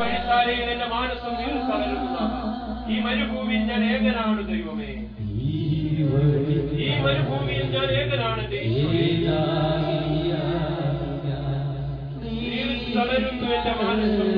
വഴിത്താരയിൽ എന്റെ മാനസം നീർത്തളരുന്ന ഈ മരുഭൂമിയിൽ ഞാൻ ഏകനാണ് ദൈവമേ. ഈ മരുഭൂമിയിൽ ഞാൻ ഏകനാണ് നീർത്തളരുന്നു എന്റെ മാനസം.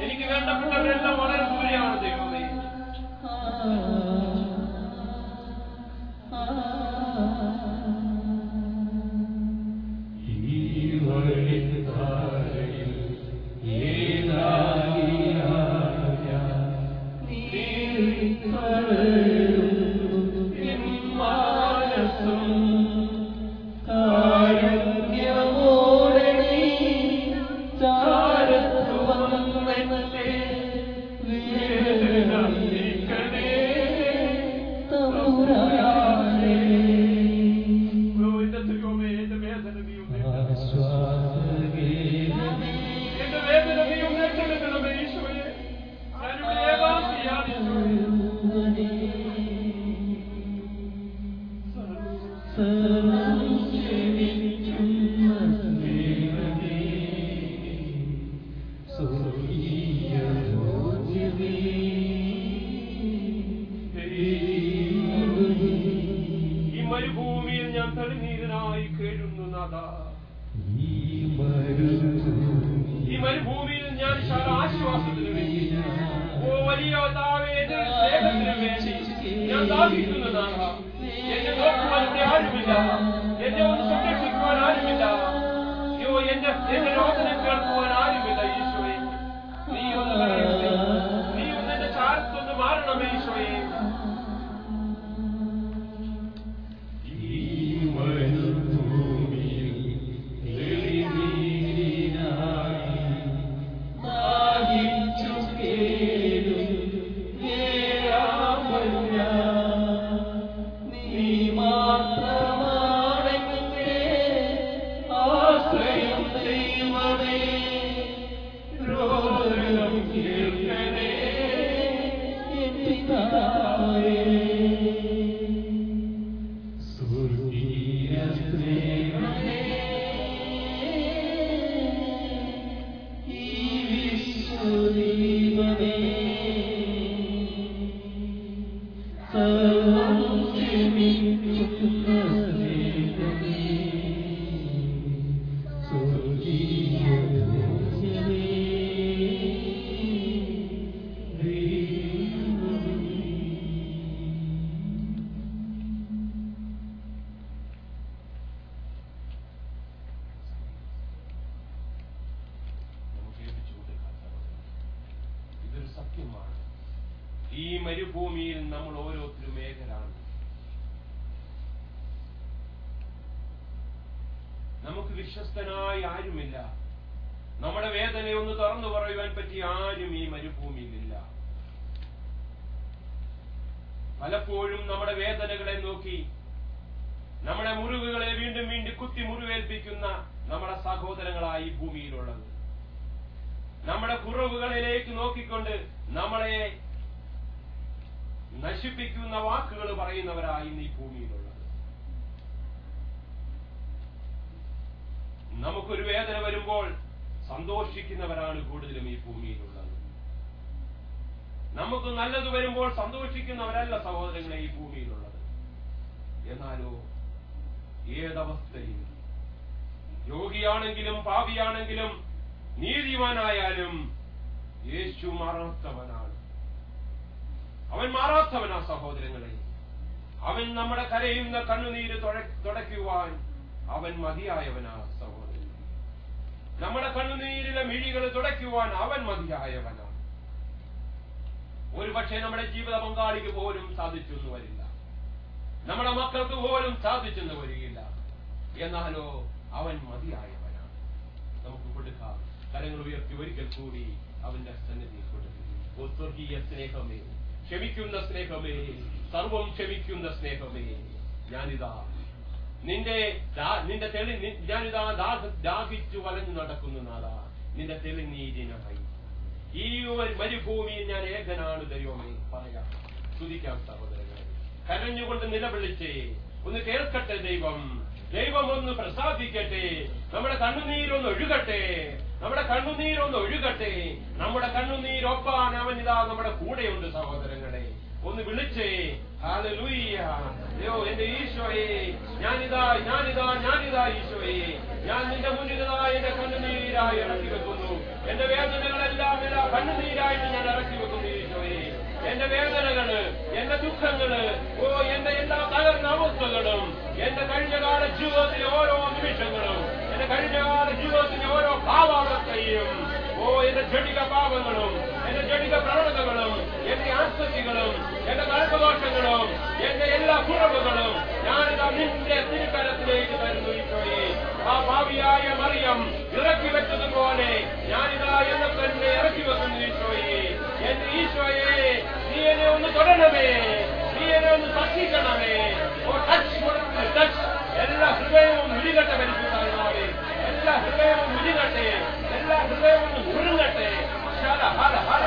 എനിക്ക് വേണ്ടപ്പെട്ടവരെല്ലാം വളരെ ദൂരെയാണ് ദൈവമേ. Yeah. ഈ മരുഭൂമിയിൽ നമ്മൾ ഓരോരുത്തരും ഏകരാണ്. നമുക്ക് വിശ്വസ്തനായി ആരുമില്ല. നമ്മുടെ വേദനയൊന്ന് തുറന്നു പറയുവാൻ പറ്റിയ ആരും ഈ മരുഭൂമിയിലില്ല. പലപ്പോഴും നമ്മുടെ വേദനകളെ നോക്കി നമ്മുടെ മുറിവുകളെ വീണ്ടും വീണ്ടും കുത്തി മുറിവേൽപ്പിക്കുന്ന നമ്മുടെ സഹോദരങ്ങളായി ഭൂമിയിലുള്ളത്. നമ്മുടെ കുറവുകളിലേക്ക് നോക്കിക്കൊണ്ട് നമ്മളെ നശിപ്പിക്കുന്ന വാക്കുകൾ പറയുന്നവരായി ഈ ഭൂമിയിലുള്ളത്. നമുക്കൊരു വേദന വരുമ്പോൾ സന്തോഷിക്കുന്നവരാണ് കൂടുതലും ഈ ഭൂമിയിലുള്ളത്. നമുക്ക് നല്ലത് വരുമ്പോൾ സന്തോഷിക്കുന്നവരല്ല സഹോദരങ്ങളെ ഈ ഭൂമിയിലുള്ളത്. എന്നാലോ ഏതവസ്ഥയിൽ രോഗിയാണെങ്കിലും പാപിയാണെങ്കിലും നീതിമാനായാലും യേശു മാറാത്തവനാണ്. അവൻ മാറാത്തവനാ സഹോദരങ്ങളെ. അവൻ നമ്മുടെ കരയുന്ന കണ്ണുനീര് തുടയ്ക്കുവാൻ അവൻ മതിയായവനാ സഹോദരൻ. നമ്മുടെ കണ്ണുനീരിലെ മിഴികൾ തുടയ്ക്കുവാൻ അവൻ മതിയായവനാണ്. ഒരുപക്ഷെ നമ്മുടെ ജീവിത പങ്കാളിക്ക് പോലും സാധിച്ചെന്ന് വരില്ല, നമ്മുടെ മക്കൾക്ക് പോലും സാധിച്ചെന്ന് വരികയില്ല. എന്നാലോ അവൻ മതിയായവനാണ്. നമുക്ക് കൊടുക്കാം. കരങ്ങൾ ഉയർത്തി ഒരിക്കൽ കൂടി അവന്റെ സന്നിധി കൊടുക്കും. ഓ സ്വർഗീയ സ്നേഹമേ, ക്ഷമിക്കുന്ന സ്നേഹമേ, സർവം ക്ഷമിക്കുന്ന സ്നേഹമേ, ഞാനിതാ ഞാനിതാ ദാഹിച്ചു വലഞ്ഞു നടക്കുന്ന നാളാ നിന്റെ തെളിനീരിനായി. ഈ മരുഭൂമിയിൽ ഞാൻ ഏകനാണ് ദൈവമേ. പറയാം, സ്തുതിക്കാം സഹോദരങ്ങളെ. കരഞ്ഞുകൊണ്ട് നിലവിളിച്ചേ ഒന്ന് കേൾക്കട്ടെ ദൈവം. ദൈവം ഒന്ന് പ്രസാദിക്കട്ടെ. നമ്മുടെ കണ്ണുനീരൊന്ന് ഒഴുകട്ടെ. നമ്മുടെ കണ്ണുനീരൊപ്പാൻ അവൻ ഇതാ നമ്മുടെ കൂടെയുണ്ട് സഹോദരങ്ങളെ. ഒന്ന് വിളിച്ചേ. ഹല്ലേലൂയ. അയ്യോ എന്റെ ഈശോയെ, ഞാനിതാ ഈശോയെ, ഞാൻ നിന്റെ മുന്നിലിതാ എന്റെ കണ്ണുനീരായി ഇറക്കി വെക്കുന്നു. എന്റെ വേദനകളെല്ലാം കണ്ണുനീരായിട്ട് ഞാൻ ഇറക്കി വെക്കുന്നു ഈശോയെ. എന്റെ വേദനകള്, എന്റെ ദുഃഖങ്ങള്, എന്റെ എല്ലാ തകർന്ന അവസ്ഥകളും, എന്റെ കഴിഞ്ഞകാല ജീവിതത്തിലെ ഓരോ നിമിഷങ്ങളും, എന്റെ കഴിഞ്ഞകാല ജീവിതത്തിലെ ഓരോ ഭാവാവസ്ഥയും, എന്റെ ജടിക പാപങ്ങളും, എന്റെ ജടിക പ്രവണതകളും, എന്റെ ആസക്തികളും, എന്റെ കൽപ്പദോഷങ്ങളും, എന്റെ എല്ലാ കുറവുകളും ഞാനിതാ നിന്റെ തിരുക്കരത്തിലേക്ക് തരുന്നു ഈശോയെ. ആ ഭാവിയായ മറിയം ഇറക്കി വെച്ചതുപോലെ ഞാനിതാ എന്നെ തന്നെ ഇറക്കി വെക്കുന്നു ഈശോയെ. എന്റെ ഈശോയെ, നീ എന്നെ ഒന്ന് തൊടണമേ, നീ എന്നെ ഒന്ന് സ്പർശിക്കണമേ. എല്ലാ ഹൃദയവും മുരുകട്ടെ പരിശുദ്ധാത്മാവേ. എല്ലാ ഹൃദയവും മുരുകട്ടെ. എല്ലാ ഹൃദയവും മുരുങ്ങട്ടെ. ഹല ഹല ഹല.